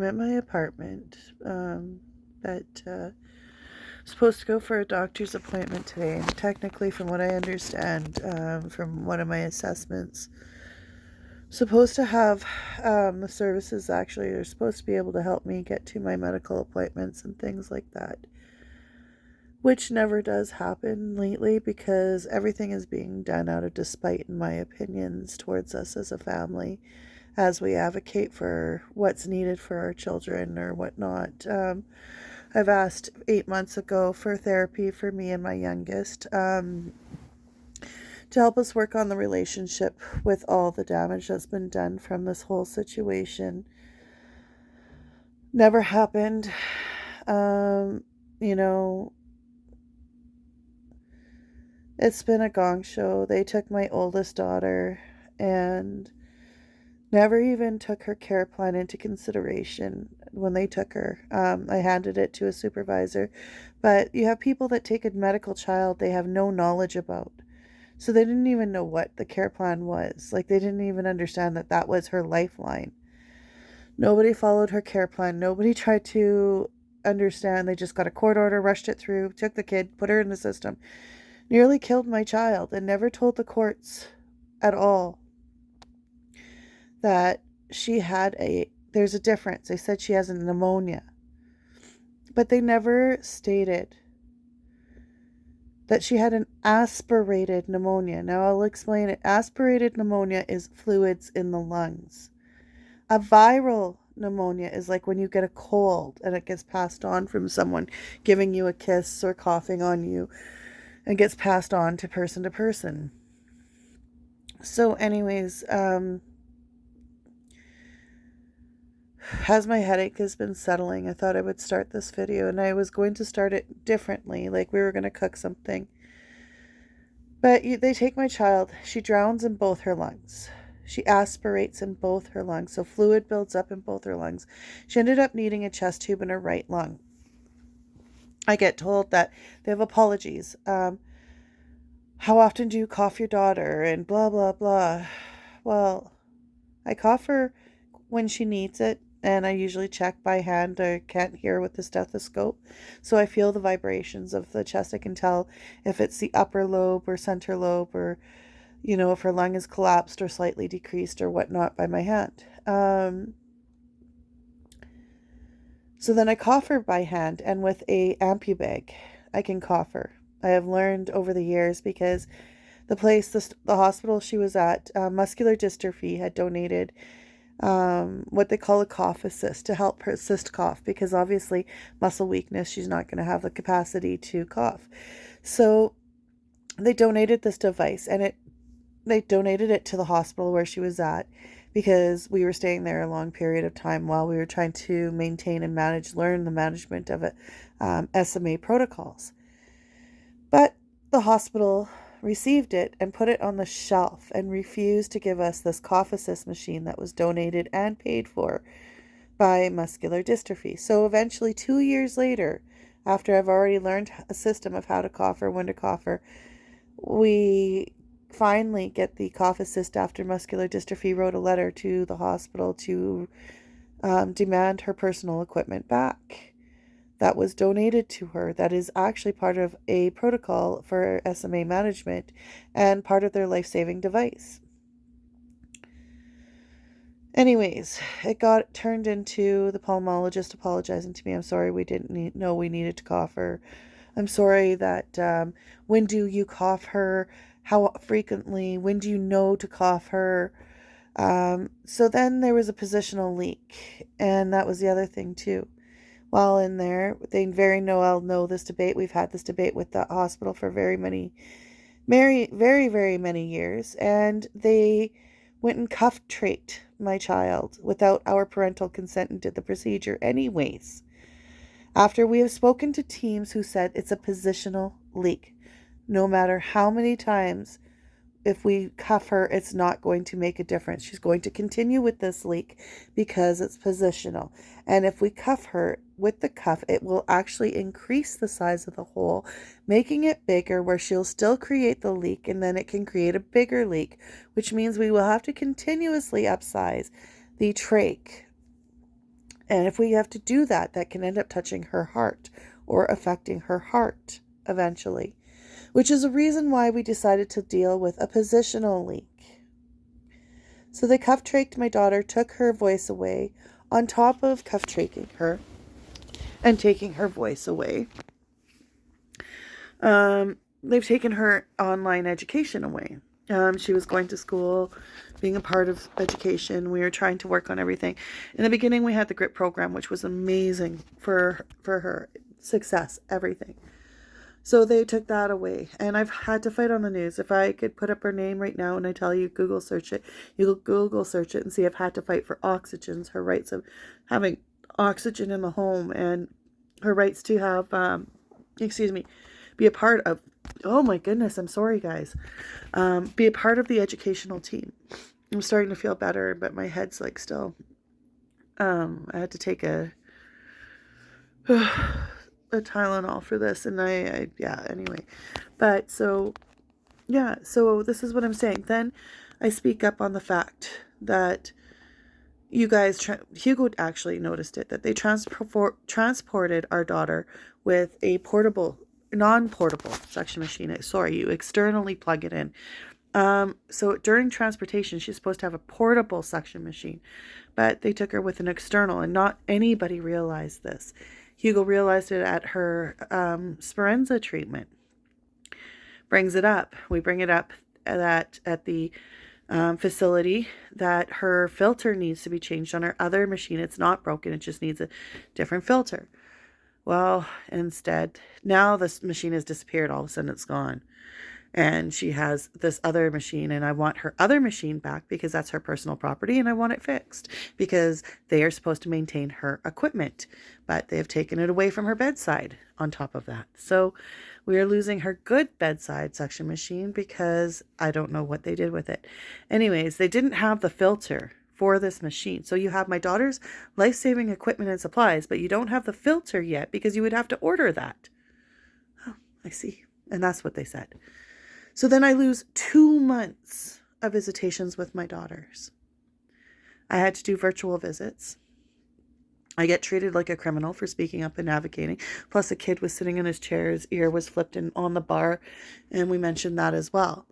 I'm at my apartment, but supposed to go for a doctor's appointment today. And technically, from what I understand, from one of my assessments, supposed to have the services actually are supposed to be able to help me get to my medical appointments and things like that, which never does happen lately because everything is being done out of despite, in my opinions, towards us as a family as we advocate for what's needed for our children or whatnot. I've asked 8 months ago for therapy for me and my youngest, to help us work on the relationship with all the damage that's been done from this whole situation. Never happened. Um, you know, it's been a gong show. They took my oldest daughter and never even took her care plan into consideration when they took her. I handed it to a supervisor, but you have people that take a medical child they have no knowledge about. So they didn't even know what the care plan was. Like, they didn't even understand that that was her lifeline. Nobody followed her care plan. Nobody tried to understand. They just got a court order, rushed it through, took the kid, put her in the system, nearly killed my child, and never told the courts at all that there's a difference. They said she has a pneumonia, but they never stated that she had an aspirated pneumonia. Now I'll explain it. Aspirated pneumonia is fluids in the lungs. A viral pneumonia is like when you get a cold and it gets passed on from someone giving you a kiss or coughing on you and gets passed on to person. So anyways, as my headache has been settling, I thought I would start this video, and I was going to start it differently, like we were going to cook something. But they take my child. She drowns in both her lungs. She aspirates in both her lungs, so fluid builds up in both her lungs. She ended up needing a chest tube in her right lung. I get told that they have apologies. How often do you cough your daughter? And blah, blah, blah. Well, I cough her when she needs it, and I usually check by hand. I can't hear with the stethoscope, so I feel the vibrations of the chest. I can tell if it's the upper lobe or center lobe, or if her lung is collapsed or slightly decreased or whatnot by my hand. So then I cough her by hand, and with a ampu bag I can cough her. I have learned over the years because the hospital she was at, Muscular Dystrophy, had donated what they call a cough assist to help her assist cough, because obviously muscle weakness, she's not going to have the capacity to cough. So they donated this device, and they donated it to the hospital where she was at because we were staying there a long period of time while we were trying to maintain and learn the management of it, SMA protocols. But the hospital received it and put it on the shelf and refused to give us this cough assist machine that was donated and paid for by Muscular Dystrophy. So eventually, 2 years later, after I've already learned a system of how to cough her, when to cough her, we finally get the cough assist after Muscular Dystrophy wrote a letter to the hospital to demand her personal equipment back that was donated to her, that is actually part of a protocol for SMA management and part of their life-saving device. Anyways, it got turned into the pulmonologist apologizing to me. I'm sorry, we didn't know we needed to cough her. I'm sorry that when do you cough her? How frequently? When do you know to cough her? So then there was a positional leak, and that was the other thing too. While in there, they very well know this debate. We've had this debate with the hospital for very, very many years, and they went and cuff-traked my child without our parental consent and did the procedure anyways. After we have spoken to teams who said it's a positional leak, no matter how many times, if we cuff her, it's not going to make a difference. She's going to continue with this leak because it's positional. And if we cuff her with the cuff, it will actually increase the size of the hole, making it bigger, where she'll still create the leak, and then it can create a bigger leak, which means we will have to continuously upsize the trach And if we have to do that, that can end up touching her heart or affecting her heart eventually, which is a reason why we decided to deal with a positional leak. So they cuff trached my daughter, took her voice away, on top of cuff traching her and taking her voice away. They've taken her online education away. She was going to school, being a part of education. We were trying to work on everything. In the beginning, we had the GRIP program, which was amazing for her success, everything. So they took that away, and I've had to fight on the news. If I could put up her name right now and I tell you Google search it, you'll Google search it and see I've had to fight for oxygens, her rights of having oxygen in the home, and her rights to have, be a part of, oh my goodness, I'm sorry guys, be a part of the educational team. I'm starting to feel better, but my head's like still, I had to take a Tylenol for this, and anyway. But so this is what I'm saying. Then I speak up on the fact that you guys, Hugo actually noticed it, that they transported our daughter with a non-portable suction machine. Sorry, you externally plug it in. So during transportation, she's supposed to have a portable suction machine, but they took her with an external, and not anybody realized this. Hugo realized it at her Speranza treatment. Brings it up. We bring it up at the facility that her filter needs to be changed on her other machine. It's not broken. It just needs a different filter. Well, instead, now this machine has disappeared. All of a sudden it's gone. And she has this other machine, and I want her other machine back because that's her personal property, and I want it fixed because they are supposed to maintain her equipment, but they have taken it away from her bedside on top of that. So we are losing her good bedside suction machine because I don't know what they did with it. Anyways, they didn't have the filter for this machine. So you have my daughter's life-saving equipment and supplies, but you don't have the filter yet because you would have to order that. Oh, I see. And that's what they said. So then I lose 2 months of visitations with my daughters. I had to do virtual visits. I get treated like a criminal for speaking up and advocating. Plus a kid was sitting in his chair, his ear was flipped in on the bar, and we mentioned that as well.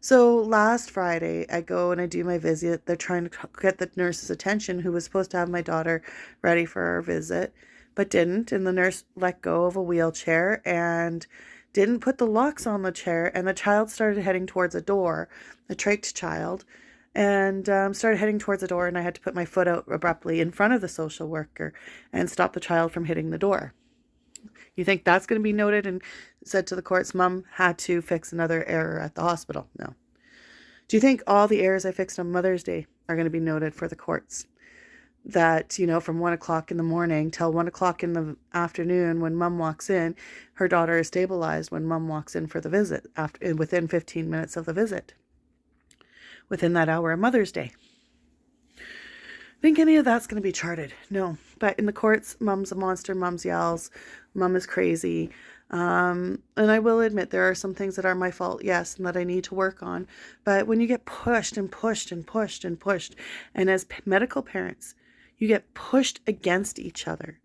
So last Friday, I go and I do my visit. They're trying to get the nurse's attention, who was supposed to have my daughter ready for our visit, but didn't. And the nurse let go of a wheelchair and didn't put the locks on the chair, and the child started heading towards a door, a trached child, and started heading towards the door, and I had to put my foot out abruptly in front of the social worker and stop the child from hitting the door. You think that's going to be noted and said to the courts, Mom had to fix another error at the hospital? No. Do you think all the errors I fixed on Mother's Day are going to be noted for the courts? That, from 1 o'clock in the morning till 1 o'clock in the afternoon, when Mom walks in, her daughter is stabilized when Mom walks in for the visit within 15 minutes of the visit, within that hour of Mother's Day. Think any of that's going to be charted? No. But in the courts, Mom's a monster, Mom's yells, Mom is crazy. And I will admit there are some things that are my fault, yes, and that I need to work on. But when you get pushed and pushed and pushed and pushed, and as medical parents, you get pushed against each other,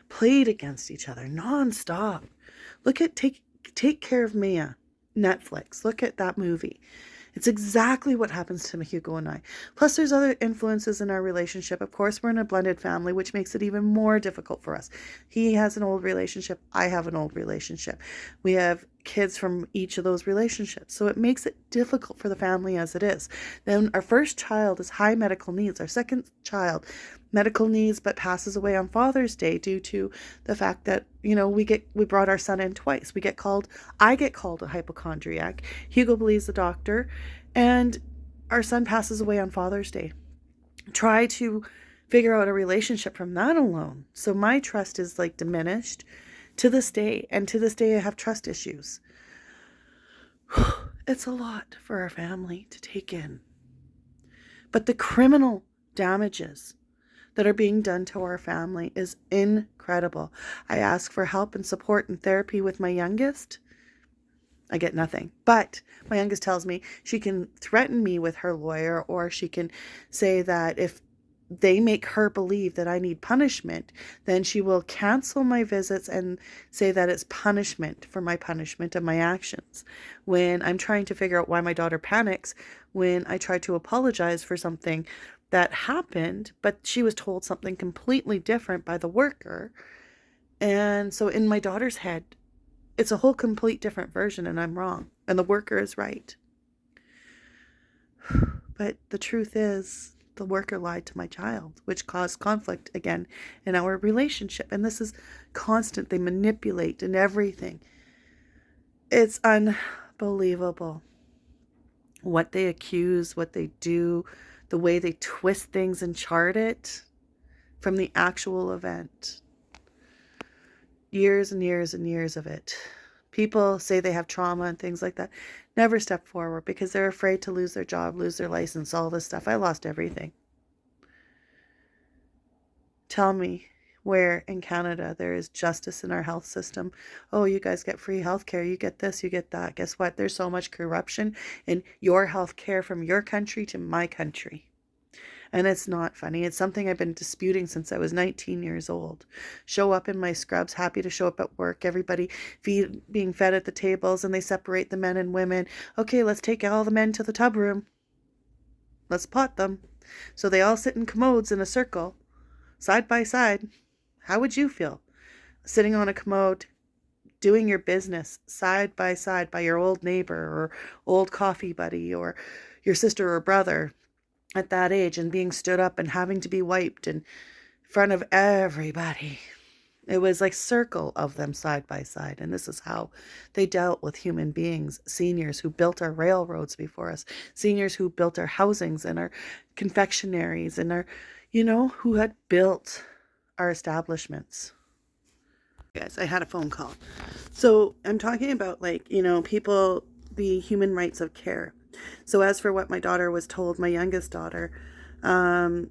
played against each other nonstop. Look at Take Care of Mia, Netflix. Look at that movie. It's exactly what happens to Hugo and I. Plus, there's other influences in our relationship. Of course, we're in a blended family, which makes it even more difficult for us. He has an old relationship. I have an old relationship. We have kids from each of those relationships. So it makes it difficult for the family as it is. Then our first child is high medical needs. Our second child, medical needs, but passes away on Father's Day due to the fact that, we brought our son in twice. I get called a hypochondriac. Hugo believes the doctor, and our son passes away on Father's Day. Try to figure out a relationship from that alone. So my trust is diminished to this day. And to this day, I have trust issues. It's a lot for our family to take in. But the criminal damages that are being done to our family is incredible. I ask for help and support and therapy with my youngest. I get nothing. But my youngest tells me she can threaten me with her lawyer, or she can say that if they make her believe that I need punishment, then she will cancel my visits and say that it's punishment for my punishment of my actions. When I'm trying to figure out why my daughter panics when I try to apologize for something that happened, but she was told something completely different by the worker. And so in my daughter's head, it's a whole complete different version, and I'm wrong, and the worker is right. But the truth is, the worker lied to my child, which caused conflict again in our relationship. And this is constant. They manipulate and everything. It's unbelievable what they accuse, what they do, the way they twist things and chart it from the actual event. Years and years and years of it. People say they have trauma and things like that. Never step forward because they're afraid to lose their job, lose their license, all this stuff. I lost everything. Tell me where in Canada there is justice in our health system. Oh, you guys get free health care. You get this, you get that. Guess what? There's so much corruption in your health care from your country to my country. And it's not funny. It's something I've been disputing since I was 19 years old. Show up in my scrubs, happy to show up at work. Everybody being fed at the tables, and they separate the men and women. Okay, let's take all the men to the tub room. Let's pot them. So they all sit in commodes in a circle, side by side. How would you feel? Sitting on a commode, doing your business side by your old neighbor or old coffee buddy or your sister or brother at that age, and being stood up and having to be wiped in front of everybody. It was like circle of them side by side. And this is how they dealt with human beings, seniors who built our railroads before us, seniors who built our housings and our confectionaries and our, who had built our establishments. Guys, I had a phone call. So I'm talking about people, the human rights of care. So as for what my daughter was told, my youngest daughter, I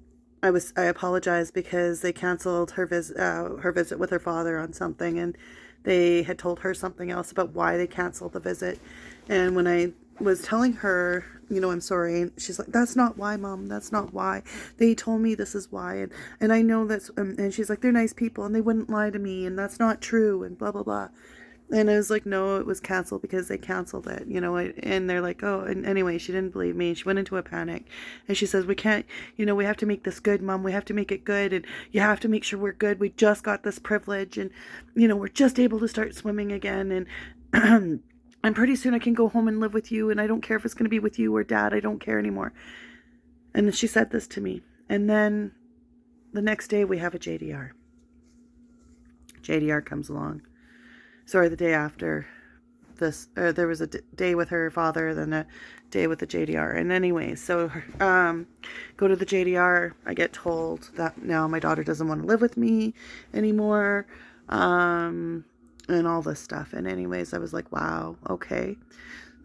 apologized because they canceled her visit with her father on something, and they had told her something else about why they canceled the visit. And when I was telling her, I'm sorry, and she's like, that's not why, Mom, that's not why. They told me this is why, and I know that's, and she's like, they're nice people and they wouldn't lie to me, and that's not true, and blah blah blah. And I was like, no, it was canceled because they canceled it, and they're like, oh, and anyway, she didn't believe me. She went into a panic, and she says, we can't, we have to make this good, Mom. We have to make it good, and you have to make sure we're good. We just got this privilege, and, we're just able to start swimming again, and and pretty soon I can go home and live with you, and I don't care if it's going to be with you or Dad. I don't care anymore. And she said this to me, and then the next day we have a JDR. JDR comes along. Sorry, the day after this, there was a day with her father, then a day with the JDR. And anyway, so go to the JDR. I get told that now my daughter doesn't want to live with me anymore, and all this stuff. And anyways, I was like, wow, okay.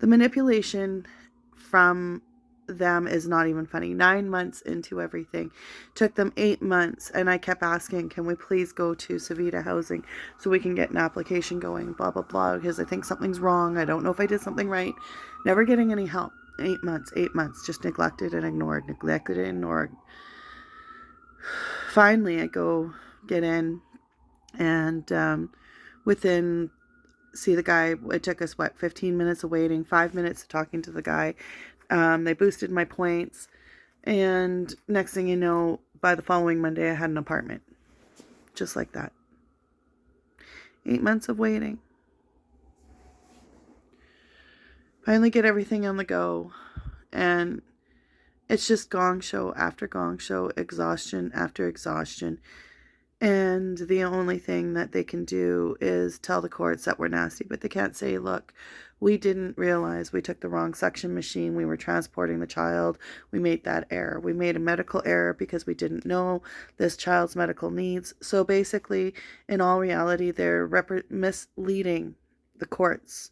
The manipulation from them is not even funny. 9 months into everything, took them 8 months, and I kept asking, can we please go to Savita Housing so we can get an application going, blah blah blah, because I think something's wrong. I don't know if I did something right. Never getting any help. 8 months, just neglected and ignored. Finally I go get in, and see the guy. It took us 15 minutes of waiting, 5 minutes of talking to the guy. They boosted my points, and next thing you know, by the following Monday, I had an apartment. Just like that. 8 months of waiting. Finally get everything on the go, and it's just gong show after gong show, exhaustion after exhaustion. And the only thing that they can do is tell the courts that we're nasty, but they can't say, look, we didn't realize we took the wrong suction machine. We were transporting the child. We made that error. We made a medical error because we didn't know this child's medical needs. So basically, in all reality, they're misleading the courts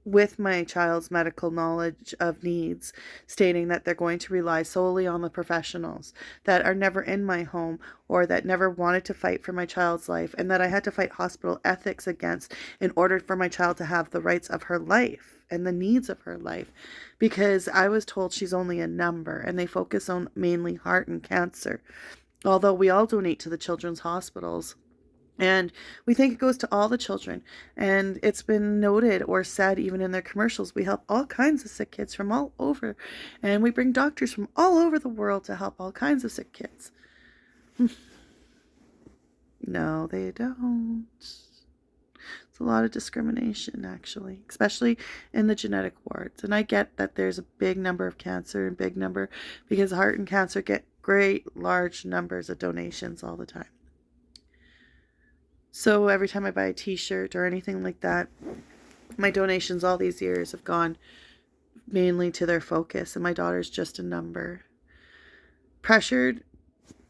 with my child's medical knowledge of needs, stating that they're going to rely solely on the professionals that are never in my home or that never wanted to fight for my child's life, and that I had to fight hospital ethics against in order for my child to have the rights of her life. and the needs of her life, because I was told she's only a number and they focus on mainly heart and cancer. Although we all donate to the children's hospitals, and we think it goes to all the children. And it's been noted or said even in their commercials, we help all kinds of sick kids from all over. And we bring doctors from all over the world to help all kinds of sick kids. No, they don't. It's a lot of discrimination, actually, especially in the genetic wards. And I get that there's a big number of cancer and big number because heart and cancer get great large numbers of donations all the time. So every time I buy a t-shirt or anything like that, my donations all these years have gone mainly to their focus, and my daughter's just a number. Pressured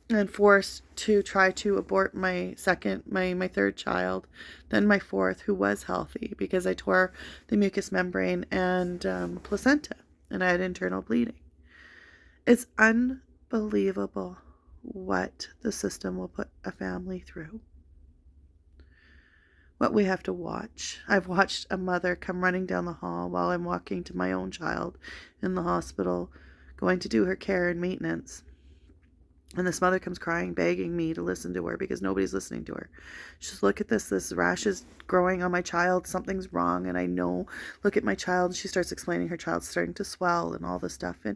and forced to try to abort my third child, then my fourth, who was healthy, because I tore the mucous membrane and placenta, and I had internal bleeding. It's unbelievable what the system will put a family through. What we have to watch. I've watched a mother come running down the hall while I'm walking to my own child in the hospital, going to do her care and maintenance. And this mother comes crying, begging me to listen to her because nobody's listening to her. She says, look at this rash is growing on my child. Something's wrong. And I know, look at my child. And she starts explaining her child's starting to swell and all this stuff. And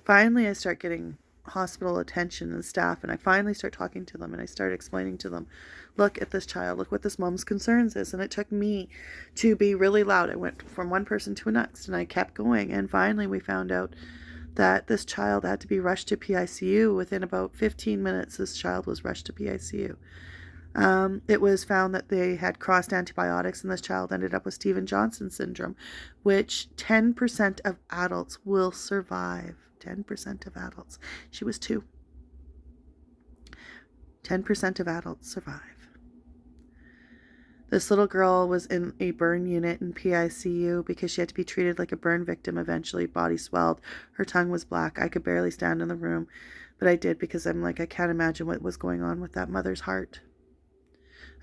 finally I start getting hospital attention and staff, and I finally start talking to them, and I start explaining to them, look at this child, look what this mom's concerns is. And it took me to be really loud. I went from one person to the next, and I kept going, and finally we found out that this child had to be rushed to PICU. Within about 15 minutes, this child was rushed to PICU. It was found that they had crossed antibiotics, and this child ended up with Stevens-Johnson syndrome, which 10% of adults will survive. 10% of adults. She was 2. 10% of adults survive. This little girl was in a burn unit in PICU because she had to be treated like a burn victim eventually. Body swelled. Her tongue was black. I could barely stand in the room, but I did because I'm like, I can't imagine what was going on with that mother's heart.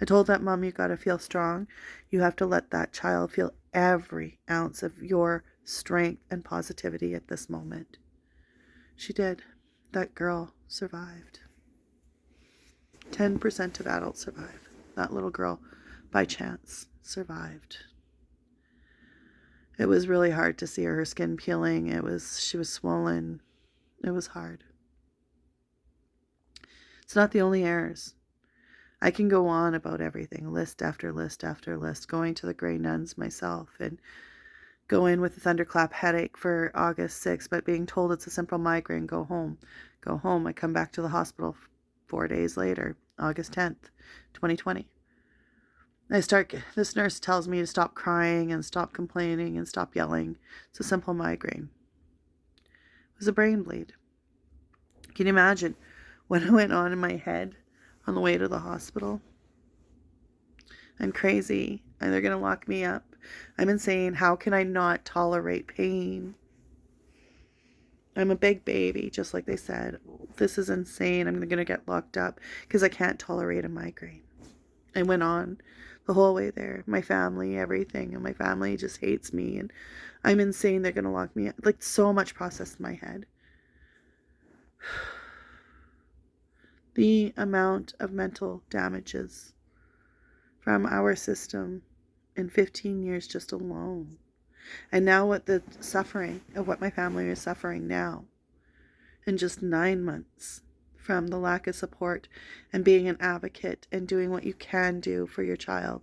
I told that mom, you got to feel strong. You have to let that child feel every ounce of your strength and positivity at this moment. She did. That girl survived. 10% of adults survive. That little girl, by chance, survived. It was really hard to see her skin peeling. She was swollen. It was hard. It's not the only errors. I can go on about everything, list after list after list, going to the Grey Nuns myself and go in with a thunderclap headache for August 6th, but being told it's a simple migraine, go home. Go home. I come back to the hospital 4 days later, August 10th, 2020. This nurse tells me to stop crying and stop complaining and stop yelling. It's a simple migraine. It was a brain bleed. Can you imagine what went on in my head on the way to the hospital? I'm crazy, and they're going to lock me up. I'm insane. How can I not tolerate pain? I'm a big baby, just like they said. This is insane. I'm going to get locked up because I can't tolerate a migraine. I went on the whole way there. My family, everything, and my family just hates me, and I'm insane. They're going to lock me up. Like, so much processed in my head. The amount of mental damages from our system in 15 years just alone. And now what the suffering of what my family is suffering now in just 9 months from the lack of support and being an advocate and doing what you can do for your child.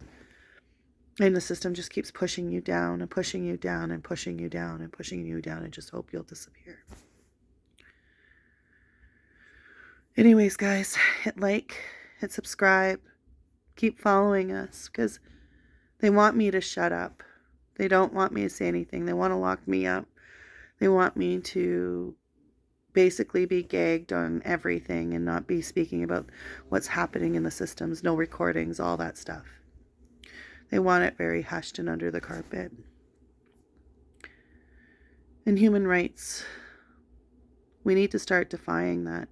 And the system just keeps pushing you down and pushing you down and pushing you down and pushing you down and just hope you'll disappear. Anyways, guys, hit like, hit subscribe, keep following us because they want me to shut up. They don't want me to say anything. They want to lock me up. They want me to basically be gagged on everything and not be speaking about what's happening in the systems, no recordings, all that stuff. They want it very hushed and under the carpet. And human rights, we need to start defying that,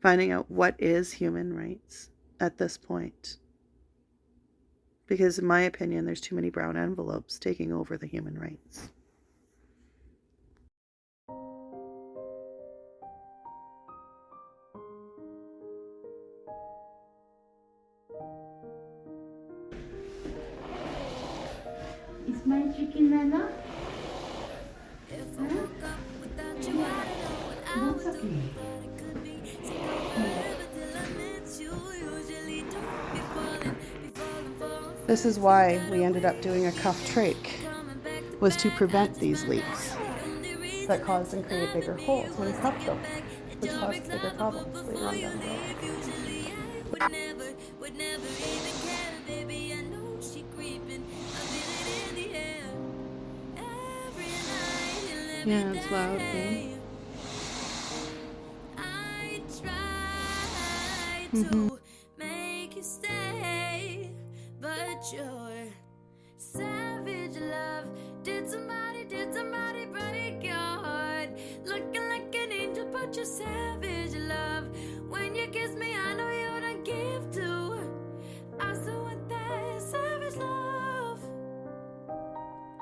finding out what is human rights at this point. Because in my opinion, there's too many brown envelopes taking over the human rights. Is my chicken Nana? If I woke up without you, I don't know what I That's would do. okay. Thought it could be take on forever till I met you. Usually don't be falling This is fast. You why got we a ended up way doing a of cuff leaving, trach, coming back to was to back. I prevent just these found leaks out the only that reason that caused you and create loved bigger me holes when was you to cuffed get them, back at which your caused bigger ex-lover. But problems later before on you down the road. leave, usually I would never even care. Baby, I know she creeping. I feel it in the air. Every night and Yeah, every it's loud. day, I try Mm-hmm. to make you stay, but your savage love did somebody break your heart? Looking like an angel, but you're sad.